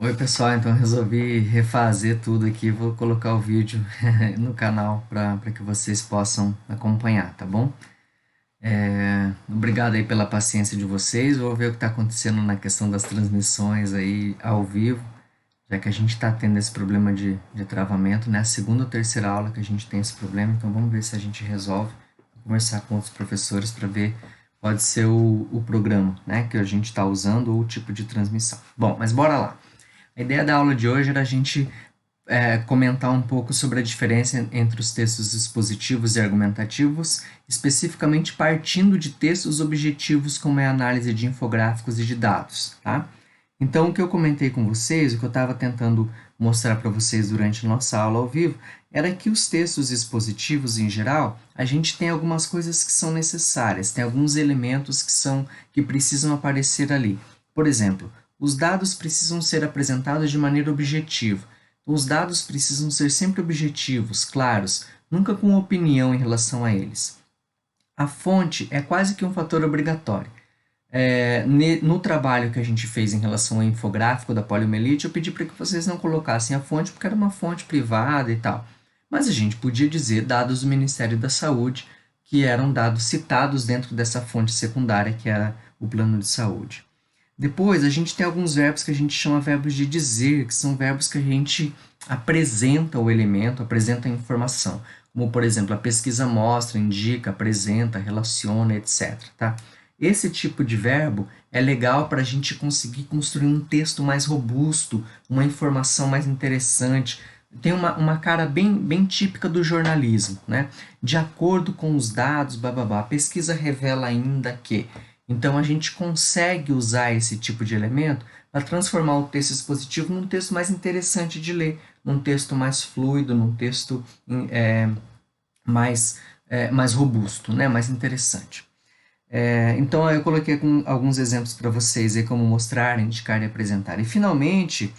Oi pessoal, então eu resolvi refazer tudo aqui, vou colocar o vídeo no canal para que vocês possam acompanhar, tá bom? Obrigado aí pela paciência de vocês, vou ver o que está acontecendo na questão das transmissões aí ao vivo, já que a gente está tendo esse problema de travamento, né? A segunda ou terceira aula que a gente tem esse problema, então vamos ver se a gente resolve, vou conversar com outros professores para ver pode ser o programa, né, que a gente está usando ou o tipo de transmissão. Bom, mas bora lá. A ideia da aula de hoje era a gente comentar um pouco sobre a diferença entre os textos expositivos e argumentativos, especificamente partindo de textos objetivos, como é a análise de infográficos e de dados. Tá? Então, o que eu comentei com vocês, o que eu estava tentando mostrar para vocês durante a nossa aula ao vivo, era que os textos expositivos, em geral, a gente tem algumas coisas que são necessárias, tem alguns elementos que precisam aparecer ali. Por exemplo, os dados precisam ser apresentados de maneira objetiva. Então, os dados precisam ser sempre objetivos, claros, nunca com opinião em relação a eles. A fonte é quase que um fator obrigatório. No trabalho que a gente fez em relação ao infográfico da poliomielite, eu pedi para que vocês não colocassem a fonte porque era uma fonte privada e tal. Mas a gente podia dizer dados do Ministério da Saúde, que eram dados citados dentro dessa fonte secundária, que era o plano de saúde. Depois, a gente tem alguns verbos que a gente chama verbos de dizer, que são verbos que a gente apresenta o elemento, apresenta a informação. Como, por exemplo, a pesquisa mostra, indica, apresenta, relaciona, etc. Tá? Esse tipo de verbo é legal para a gente conseguir construir um texto mais robusto, uma informação mais interessante. Tem uma cara bem típica do jornalismo, né? De acordo com os dados, bababá, a pesquisa revela ainda que. Então, a gente consegue usar esse tipo de elemento para transformar o texto expositivo num texto mais interessante de ler, num texto mais fluido, num texto mais robusto, né? Mais interessante. Então, eu coloquei alguns exemplos para vocês aí como mostrar, indicar e apresentar. E, finalmente,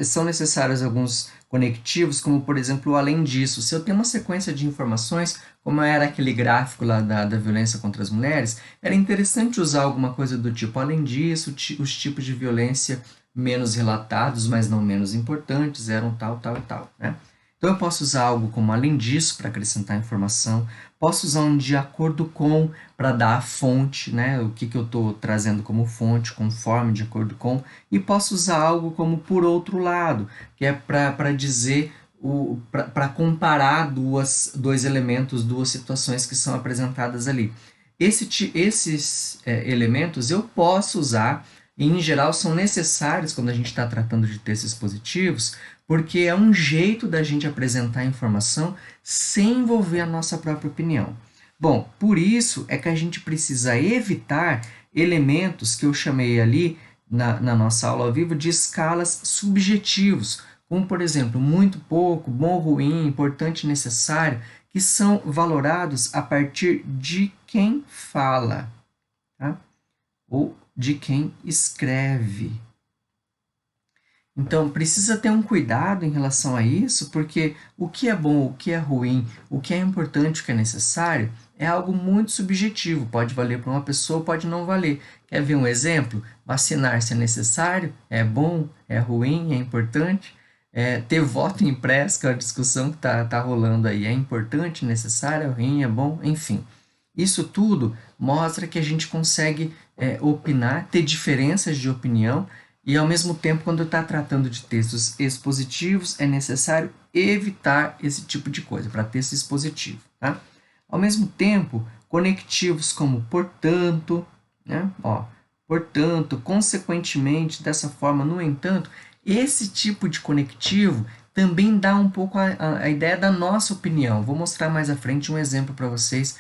são necessários alguns conectivos, como, por exemplo, além disso. Se eu tenho uma sequência de informações, como era aquele gráfico lá da violência contra as mulheres, era interessante usar alguma coisa do tipo, além disso, os tipos de violência menos relatados, mas não menos importantes, eram tal, tal e tal, né? Então, eu posso usar algo como além disso para acrescentar informação, posso usar um de acordo com para dar a fonte, né? O que eu estou trazendo como fonte, conforme, de acordo com, e posso usar algo como por outro lado, que é para dizer, para comparar dois elementos, duas situações que são apresentadas ali. Esses elementos eu posso usar, e em geral são necessários quando a gente está tratando de textos positivos, porque é um jeito da gente apresentar a informação sem envolver a nossa própria opinião. Bom, por isso é que a gente precisa evitar elementos que eu chamei ali na nossa aula ao vivo de escalas subjetivos, como por exemplo, muito pouco, bom, ruim, importante, necessário, que são valorados a partir de quem fala, tá? Ou de quem escreve. Então, precisa ter um cuidado em relação a isso, porque o que é bom, o que é ruim, o que é importante, o que é necessário, é algo muito subjetivo. Pode valer para uma pessoa, pode não valer. Quer ver um exemplo? Vacinar-se é necessário? É bom? É ruim? É importante? Ter voto impresso, que é a discussão que tá rolando aí, é importante, necessário, é ruim, é bom? Enfim. Isso tudo mostra que a gente consegue opinar, ter diferenças de opinião, e, ao mesmo tempo, quando está tratando de textos expositivos, é necessário evitar esse tipo de coisa, para texto expositivo. Tá? Ao mesmo tempo, conectivos como portanto, né? Portanto, consequentemente, dessa forma, no entanto, esse tipo de conectivo também dá um pouco a ideia da nossa opinião. Vou mostrar mais à frente um exemplo para vocês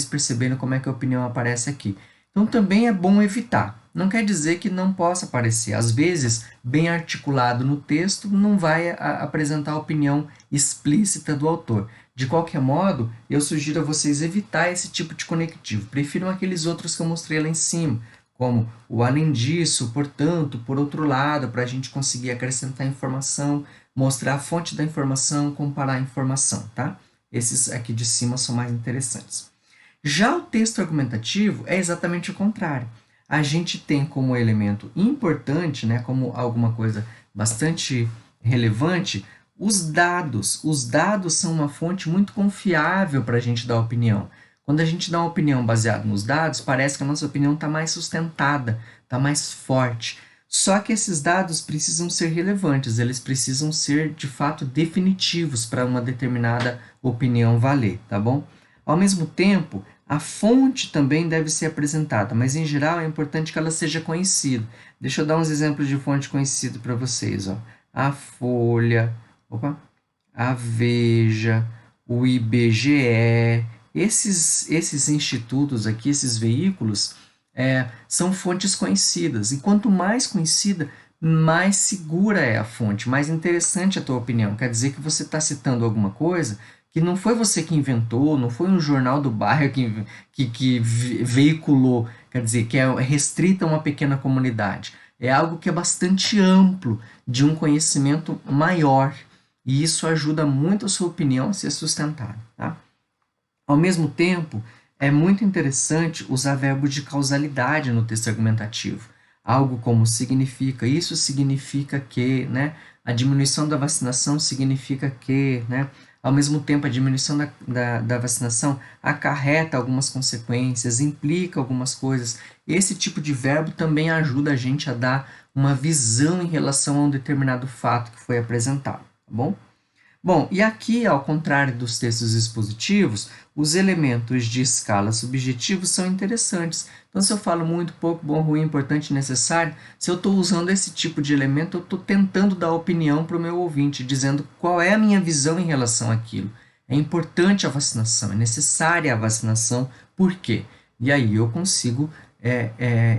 perceberem como é que a opinião aparece aqui. Então, também é bom evitar. Não quer dizer que não possa aparecer. Às vezes, bem articulado no texto, não vai apresentar a opinião explícita do autor. De qualquer modo, eu sugiro a vocês evitar esse tipo de conectivo. Prefiram aqueles outros que eu mostrei lá em cima, como o além disso, portanto, por outro lado, para a gente conseguir acrescentar informação, mostrar a fonte da informação, comparar a informação, tá? Esses aqui de cima são mais interessantes. Já o texto argumentativo é exatamente o contrário. A gente tem como elemento importante, né, como alguma coisa bastante relevante, os dados. Os dados são uma fonte muito confiável para a gente dar opinião. Quando a gente dá uma opinião baseada nos dados, parece que a nossa opinião está mais sustentada, está mais forte. Só que esses dados precisam ser relevantes, eles precisam ser de fato definitivos para uma determinada opinião valer, tá bom? Ao mesmo tempo, a fonte também deve ser apresentada, mas em geral é importante que ela seja conhecida. Deixa eu dar uns exemplos de fonte conhecida para vocês, ó. A Folha, a Veja, o IBGE, esses institutos aqui, esses veículos, são fontes conhecidas. E quanto mais conhecida, mais segura é a fonte, mais interessante a tua opinião. Quer dizer que você está citando alguma coisa que não foi você que inventou, não foi um jornal do bairro que veiculou, quer dizer, que é restrita a uma pequena comunidade. É algo que é bastante amplo, de um conhecimento maior. E isso ajuda muito a sua opinião a ser sustentada. Tá? Ao mesmo tempo, é muito interessante usar verbos de causalidade no texto argumentativo. Algo como significa, isso significa que, né? A diminuição da vacinação significa que, né? Ao mesmo tempo, a diminuição da vacinação acarreta algumas consequências, implica algumas coisas. Esse tipo de verbo também ajuda a gente a dar uma visão em relação a um determinado fato que foi apresentado, tá bom? Bom, e aqui, ao contrário dos textos expositivos, os elementos de escala subjetivos são interessantes. Então, se eu falo muito, pouco, bom, ruim, importante, necessário, se eu estou usando esse tipo de elemento, eu estou tentando dar opinião para o meu ouvinte, dizendo qual é a minha visão em relação àquilo. É importante a vacinação, é necessária a vacinação, por quê? E aí eu consigo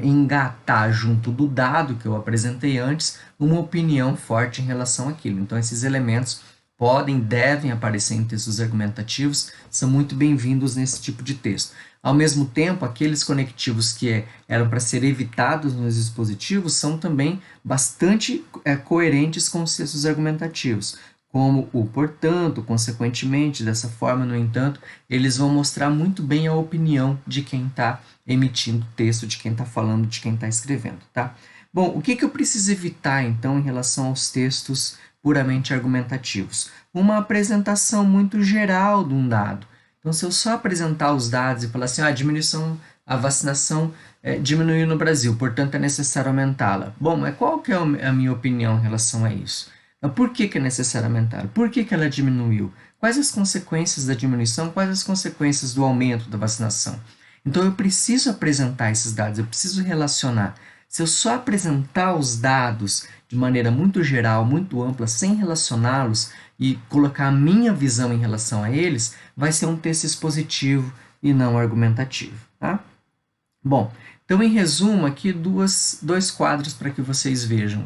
engatar junto do dado que eu apresentei antes, uma opinião forte em relação àquilo. Então, esses elementos podem, devem aparecer em textos argumentativos, são muito bem-vindos nesse tipo de texto. Ao mesmo tempo, aqueles conectivos que eram para ser evitados nos dispositivos são também bastante coerentes com os textos argumentativos, como o portanto, consequentemente, dessa forma, no entanto, eles vão mostrar muito bem a opinião de quem está emitindo o texto, de quem está falando, de quem está escrevendo, tá? Bom, o que eu preciso evitar, então, em relação aos textos puramente argumentativos? Uma apresentação muito geral de um dado. Então, se eu só apresentar os dados e falar assim, a vacinação diminuiu no Brasil, portanto é necessário aumentá-la. Bom, mas qual que é a minha opinião em relação a isso? Por que é necessário aumentá-la? Por que ela diminuiu? Quais as consequências da diminuição? Quais as consequências do aumento da vacinação? Então, eu preciso apresentar esses dados, eu preciso relacionar. Se eu só apresentar os dados de maneira muito geral, muito ampla, sem relacioná-los e colocar a minha visão em relação a eles, vai ser um texto expositivo e não argumentativo. Tá? Bom, então em resumo aqui dois quadros para que vocês vejam.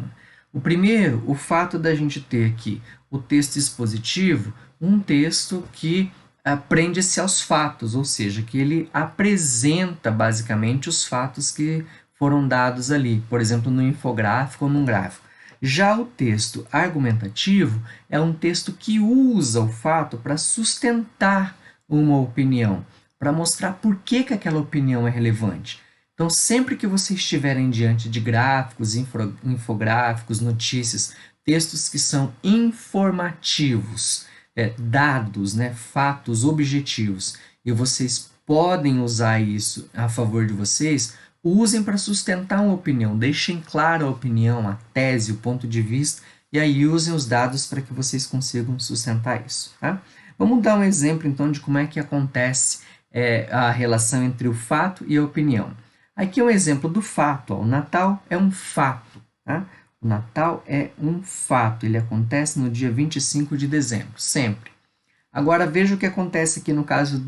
O primeiro, o fato da gente ter aqui o texto expositivo, um texto que prende-se aos fatos, ou seja, que ele apresenta basicamente os fatos que foram dados ali, por exemplo, no infográfico ou num gráfico. Já o texto argumentativo é um texto que usa o fato para sustentar uma opinião, para mostrar por que aquela opinião é relevante. Então, sempre que vocês estiverem diante de gráficos, infográficos, notícias, textos que são informativos, dados, fatos objetivos, e vocês podem usar isso a favor de vocês, usem para sustentar uma opinião, deixem clara a opinião, a tese, o ponto de vista, e aí usem os dados para que vocês consigam sustentar isso. Tá? Vamos dar um exemplo, então, de como é que acontece a relação entre o fato e a opinião. Aqui é um exemplo do fato. Ó. O Natal é um fato. Tá? O Natal é um fato. Ele acontece no dia 25 de dezembro, sempre. Agora, veja o que acontece aqui no caso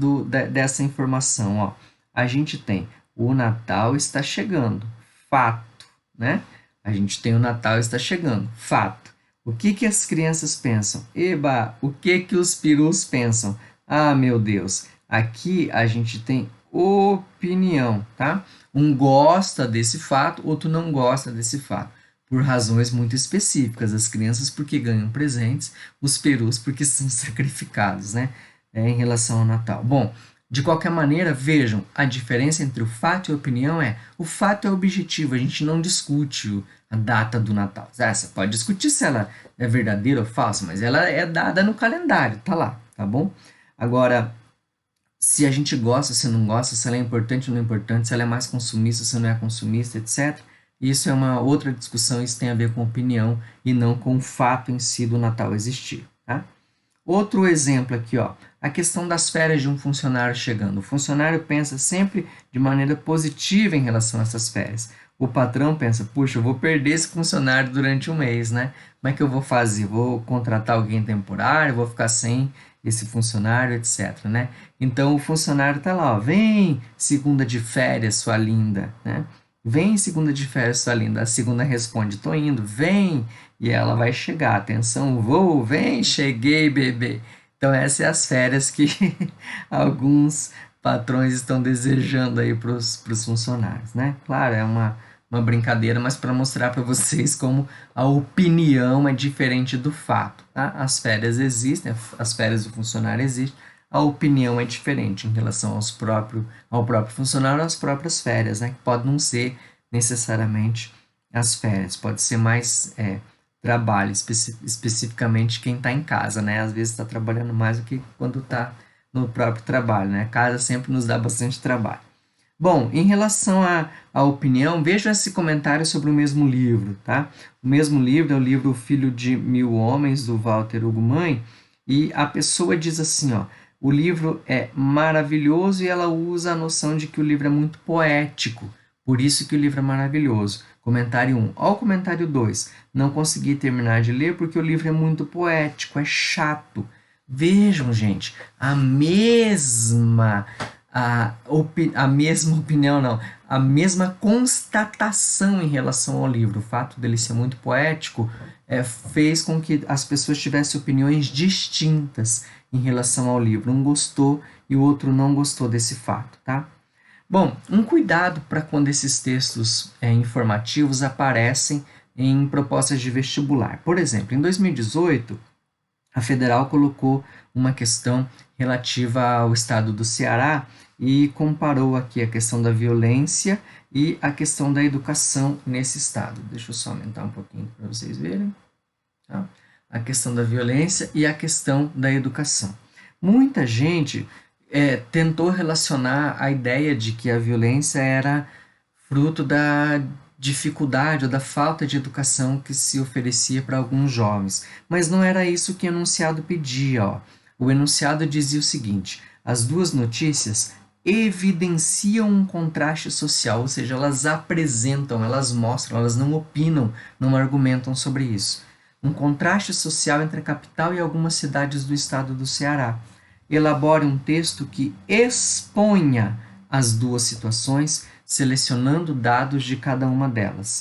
dessa informação. Ó. A gente tem o Natal está chegando, fato, né? A gente tem o Natal está chegando, fato. O que as crianças pensam? Eba, o que os perus pensam? Ah, meu Deus, aqui a gente tem opinião, tá? Um gosta desse fato, outro não gosta desse fato, por razões muito específicas. As crianças porque ganham presentes, os perus porque são sacrificados, né? Em relação ao Natal. Bom, de qualquer maneira, vejam, a diferença entre o fato e a opinião o fato é objetivo, a gente não discute a data do Natal. Você pode discutir se ela é verdadeira ou falsa, mas ela é dada no calendário, tá lá, tá bom? Agora, se a gente gosta, se não gosta, se ela é importante ou não é importante, se ela é mais consumista, se não é consumista, etc. Isso é uma outra discussão, isso tem a ver com opinião e não com o fato em si do Natal existir, tá? Outro exemplo aqui, ó, a questão das férias de um funcionário chegando. O funcionário pensa sempre de maneira positiva em relação a essas férias. O patrão pensa, puxa, eu vou perder esse funcionário durante um mês, né? Como é que eu vou fazer? Vou contratar alguém temporário, vou ficar sem esse funcionário, etc, né? Então o funcionário tá lá, ó, vem segunda de férias, sua linda, né? Vem segunda de férias, sua linda. A segunda responde, tô indo, vem. E ela vai chegar, atenção, vou, vem, cheguei, bebê. Então essas são as férias que alguns patrões estão desejando aí para os funcionários, né? Claro, é uma brincadeira, mas para mostrar para vocês como a opinião é diferente do fato, tá? As férias existem, as férias do funcionário existem, a opinião é diferente em relação ao próprio funcionário, às próprias férias, né? Que pode não ser necessariamente as férias, pode ser mais trabalho, especificamente quem está em casa, né? Às vezes está trabalhando mais do que quando está no próprio trabalho, né? Casa sempre nos dá bastante trabalho. Bom, em relação à opinião, veja esse comentário sobre o mesmo livro, tá? O mesmo livro é o livro O Filho de Mil Homens, do Walter Ugumãe, e a pessoa diz assim, ó, o livro é maravilhoso e ela usa a noção de que o livro é muito poético, por isso que o livro é maravilhoso. Comentário 1. Ó o comentário 2. Não consegui terminar de ler porque o livro é muito poético, é chato. Vejam, gente, a mesma opinião, não, a mesma constatação em relação ao livro. O fato dele ser muito poético fez com que as pessoas tivessem opiniões distintas em relação ao livro. Um gostou e o outro não gostou desse fato, tá? Bom, um cuidado para quando esses textos informativos aparecem em propostas de vestibular. Por exemplo, em 2018, a Federal colocou uma questão relativa ao estado do Ceará e comparou aqui a questão da violência e a questão da educação nesse estado. Deixa eu só aumentar um pouquinho para vocês verem. Tá? A questão da violência e a questão da educação. Muita gente tentou relacionar a ideia de que a violência era fruto da dificuldade ou da falta de educação que se oferecia para alguns jovens. Mas não era isso que o enunciado pedia. Ó. O enunciado dizia o seguinte: as duas notícias evidenciam um contraste social, ou seja, elas apresentam, elas mostram, elas não opinam, não argumentam sobre isso. Um contraste social entre a capital e algumas cidades do estado do Ceará. Elabore um texto que exponha as duas situações, selecionando dados de cada uma delas.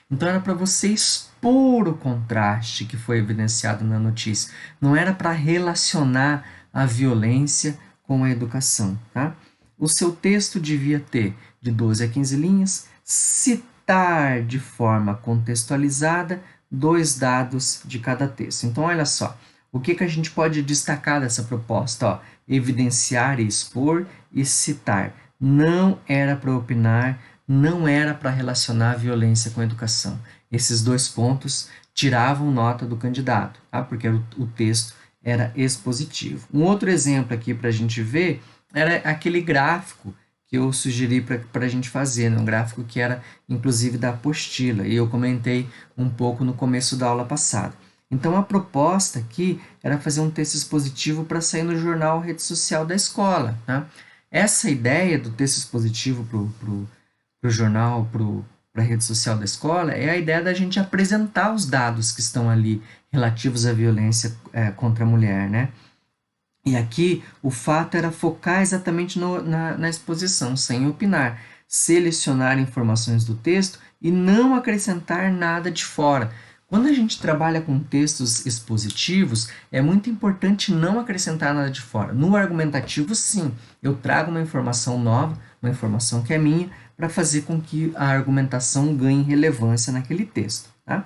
Então era para você expor o contraste que foi evidenciado na notícia. Não era para relacionar a violência com a educação. Tá? O seu texto devia ter de 12 a 15 linhas, citar de forma contextualizada 2 dados de cada texto. Então olha só. O que a gente pode destacar dessa proposta? Ó, evidenciar e expor e citar. Não era para opinar, não era para relacionar a violência com a educação. Esses 2 pontos tiravam nota do candidato, tá? Porque o texto era expositivo. Um outro exemplo aqui para a gente ver era aquele gráfico que eu sugeri para a gente fazer, né? Um gráfico que era inclusive da apostila, e eu comentei um pouco no começo da aula passada. Então, a proposta aqui era fazer um texto expositivo para sair no jornal Rede Social da escola. Tá? Essa ideia do texto expositivo para o jornal, para a rede social da escola, é a ideia da gente apresentar os dados que estão ali relativos à violência contra a mulher. Né? E aqui o fato era focar exatamente na exposição, sem opinar, selecionar informações do texto e não acrescentar nada de fora. Quando a gente trabalha com textos expositivos, é muito importante não acrescentar nada de fora. No argumentativo, sim, eu trago uma informação nova, uma informação que é minha, para fazer com que a argumentação ganhe relevância naquele texto. Tá?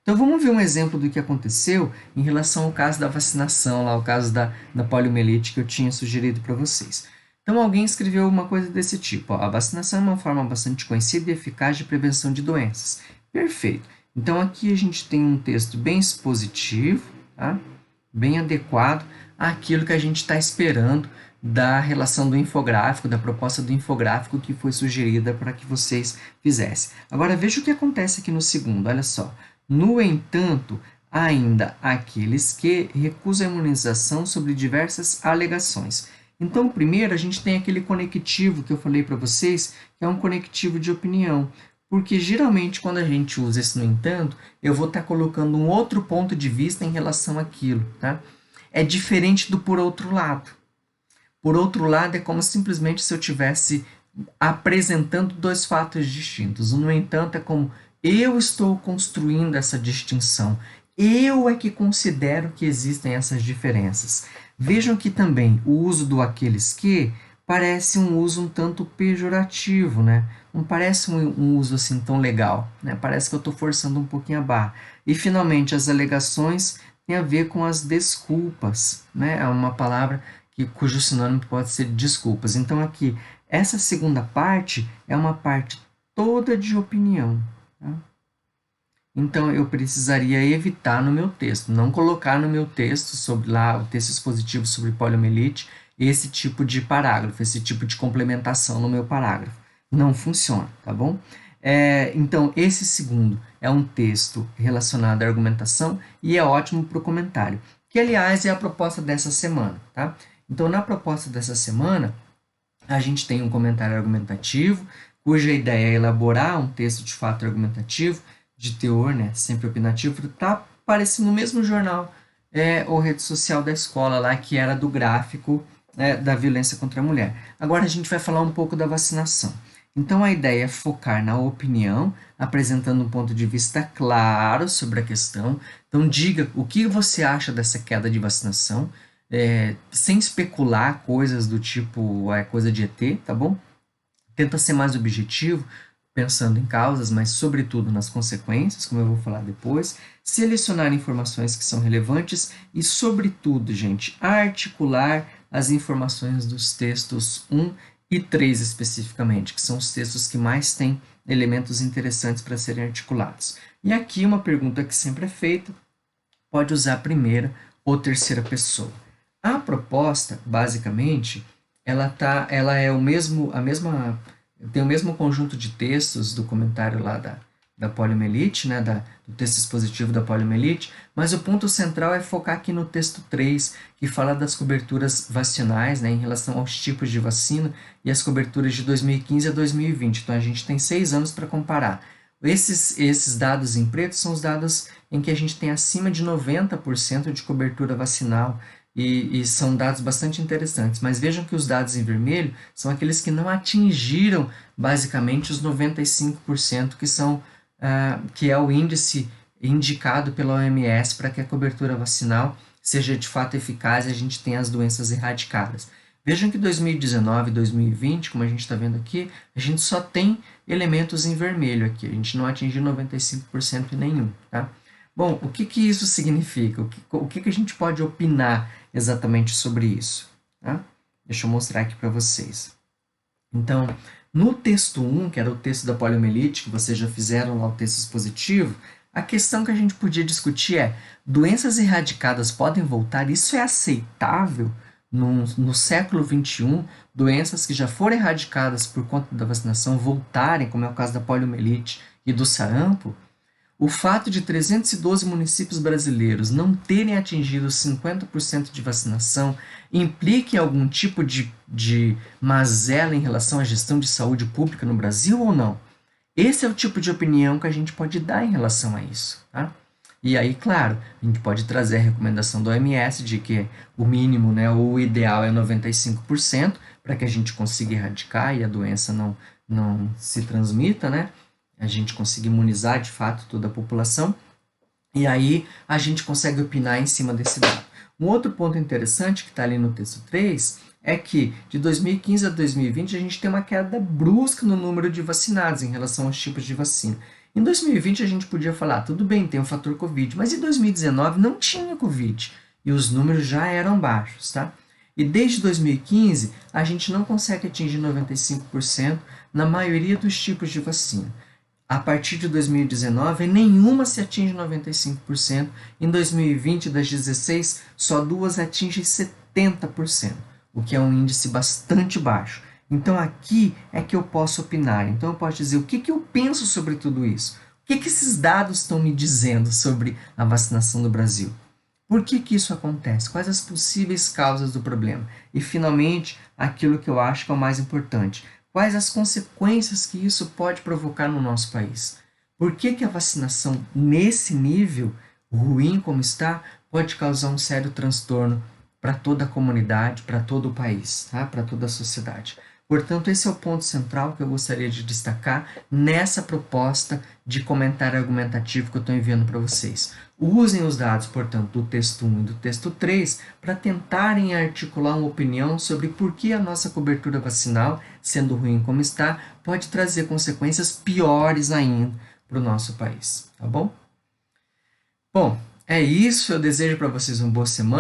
Então vamos ver um exemplo do que aconteceu em relação ao caso da vacinação, lá, o caso da poliomielite que eu tinha sugerido para vocês. Então, alguém escreveu uma coisa desse tipo, ó, a vacinação é uma forma bastante conhecida e eficaz de prevenção de doenças. Perfeito. Então, aqui a gente tem um texto bem expositivo, tá? Bem adequado àquilo que a gente está esperando da relação do infográfico, da proposta do infográfico que foi sugerida para que vocês fizessem. Agora, veja o que acontece aqui no segundo, olha só. No entanto, ainda aqueles que recusam a imunização sobre diversas alegações. Então, primeiro, a gente tem aquele conectivo que eu falei para vocês, que é um conectivo de opinião. Porque geralmente, quando a gente usa esse no entanto, eu vou estar colocando um outro ponto de vista em relação àquilo. Tá? É diferente do por outro lado. Por outro lado, é como simplesmente se eu estivesse apresentando dois fatos distintos. No entanto, é como eu estou construindo essa distinção. Eu é que considero que existem essas diferenças. Vejam que também o uso do aqueles que parece um uso um tanto pejorativo, né? Não parece um uso assim tão legal, né? Parece que eu estou forçando um pouquinho a barra. E finalmente as alegações têm a ver com as desculpas, né? É uma palavra cujo sinônimo pode ser desculpas. Então aqui essa segunda parte é uma parte toda de opinião. Tá? Então eu precisaria evitar no meu texto, não colocar no meu texto sobre lá o texto expositivo sobre poliomielite esse tipo de parágrafo, esse tipo de complementação no meu parágrafo. Não funciona, tá bom? Então esse segundo é um texto relacionado à argumentação e é ótimo para o comentário, que aliás é a proposta dessa semana, tá? Então na proposta dessa semana a gente tem um comentário argumentativo, cuja ideia é elaborar um texto de fato argumentativo, de teor, né, sempre opinativo, está aparecendo no mesmo jornal ou rede social da escola lá, que era do gráfico da violência contra a mulher. Agora a gente vai falar um pouco da vacinação. Então a ideia é focar na opinião, apresentando um ponto de vista claro sobre a questão. Então diga o que você acha dessa queda de vacinação, sem especular coisas do tipo coisa de ET, tá bom? Tenta ser mais objetivo, pensando em causas, mas sobretudo nas consequências, como eu vou falar depois, selecionar informações que são relevantes e, sobretudo, gente, articular as informações dos textos 1 e 3 especificamente, que são os textos que mais têm elementos interessantes para serem articulados. E aqui uma pergunta que sempre é feita, pode usar a primeira ou terceira pessoa. A proposta, basicamente, ela é tem o mesmo conjunto de textos do comentário lá da poliomielite, né, do texto expositivo da poliomielite, mas o ponto central é focar aqui no texto 3, que fala das coberturas vacinais, né, em relação aos tipos de vacina e as coberturas de 2015 a 2020. Então a gente tem 6 anos para comparar. Esses dados em preto são os dados em que a gente tem acima de 90% de cobertura vacinal, e são dados bastante interessantes, mas vejam que os dados em vermelho são aqueles que não atingiram basicamente os 95% que é o índice indicado pela OMS para que a cobertura vacinal seja de fato eficaz e a gente tenha as doenças erradicadas. Vejam que 2019 e 2020, como a gente está vendo aqui, a gente só tem elementos em vermelho aqui, a gente não atingiu 95% em nenhum, tá? Bom, o que isso significa? O que a gente pode opinar exatamente sobre isso? Tá? Deixa eu mostrar aqui para vocês. Então, no texto 1, que era o texto da poliomielite, que vocês já fizeram lá o texto expositivo, a questão que a gente podia discutir é: doenças erradicadas podem voltar? Isso é aceitável no século XXI? Doenças que já foram erradicadas por conta da vacinação voltarem, como é o caso da poliomielite e do sarampo? O fato de 312 municípios brasileiros não terem atingido 50% de vacinação implica em algum tipo de mazela em relação à gestão de saúde pública no Brasil ou não? Esse é o tipo de opinião que a gente pode dar em relação a isso. Tá? E aí, claro, a gente pode trazer a recomendação do OMS de que o mínimo, né, ou o ideal é 95% para que a gente consiga erradicar e a doença não se transmita, né? A gente consegue imunizar de fato toda a população, e aí a gente consegue opinar em cima desse dado. Um outro ponto interessante que está ali no texto 3 é que de 2015 a 2020 a gente tem uma queda brusca no número de vacinados em relação aos tipos de vacina. Em 2020 a gente podia falar, tudo bem, tem o fator Covid, mas em 2019 não tinha Covid e os números já eram baixos, tá? E desde 2015, a gente não consegue atingir 95% na maioria dos tipos de vacina. A partir de 2019, nenhuma se atinge 95%. Em 2020, das 16, só duas atingem 70%, o que é um índice bastante baixo. Então aqui é que eu posso opinar. Então eu posso dizer o que eu penso sobre tudo isso. O que esses dados estão me dizendo sobre a vacinação do Brasil? Por que isso acontece? Quais as possíveis causas do problema? E, finalmente, aquilo que eu acho que é o mais importante. Quais as consequências que isso pode provocar no nosso país? Por que a vacinação, nesse nível, ruim como está, pode causar um sério transtorno para toda a comunidade, para todo o país, tá? Para toda a sociedade? Portanto, esse é o ponto central que eu gostaria de destacar nessa proposta de comentário argumentativo que eu estou enviando para vocês. Usem os dados, portanto, do texto 1 e do texto 3 para tentarem articular uma opinião sobre por que a nossa cobertura vacinal, sendo ruim como está, pode trazer consequências piores ainda para o nosso país, tá bom? Bom, é isso. Eu desejo para vocês uma boa semana.